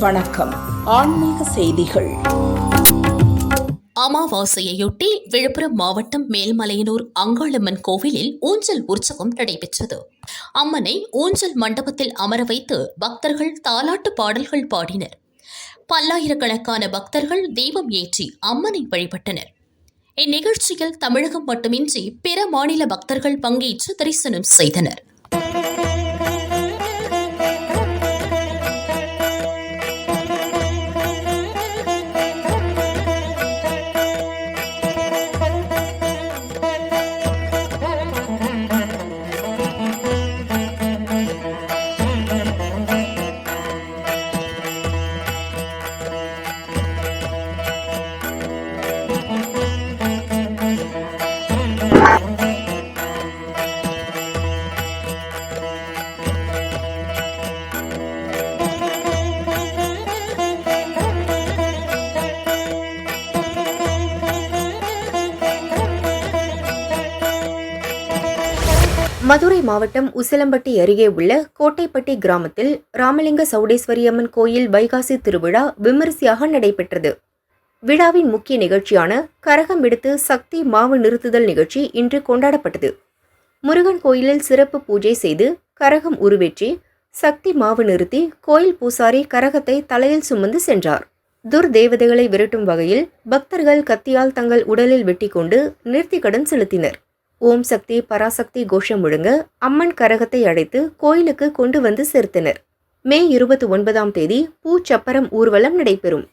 வணக்கம். ஆன்மீக செய்திகள். அமாவாசையொட்டி விழுப்புரம் மாவட்டம் மேல்மலையனூர் அங்காளம்மன் கோவிலில் ஊஞ்சல் உற்சவம் நடைபெற்றது. அம்மனை ஊஞ்சல் மண்டபத்தில் அமர வைத்து பக்தர்கள் தாலாட்டு பாடல்கள் பாடினர். பல்லாயிரக்கணக்கான பக்தர்கள் தீபம் ஏற்றி அம்மனை வழிபட்டனர். இந்நிகழ்ச்சியில் தமிழகம் மட்டுமின்றி பிற மாநில பக்தர்கள் பங்கேற்று தரிசனம் செய்தனர். மதுரை மாவட்டம் உசிலம்பட்டி அருகே உள்ள கோட்டைப்பட்டி கிராமத்தில் ராமலிங்க சௌடேஸ்வரியம்மன் கோயில் வைகாசி திருவிழா விமரிசையாக நடைபெற்றது. விழாவின் முக்கிய நிகழ்ச்சியான கரகம் எடுத்து சக்தி மாவு நிறுத்துதல் நிகழ்ச்சி இன்று கொண்டாடப்பட்டது. முருகன் கோயிலில் சிறப்பு பூஜை செய்து கரகம் உருவேற்றி சக்தி மாவு நிறுத்தி கோயில் பூசாரி கரகத்தை தலையில் சுமந்து சென்றார். துர்தேவதைகளை விரட்டும் வகையில் பக்தர்கள் கத்தியால் தங்கள் உடலில் வெட்டி கொண்டு நேர்த்திக்கடன் செலுத்தினர். ஓம் சக்தி பராசக்தி கோஷம் முழங்க அம்மன் கரகத்தை அழைத்து கோயிலுக்கு கொண்டு வந்து சேர்த்தனர். மே 29ஆம் தேதி பூச்சப்பரம் ஊர்வலம் நடைபெறும்.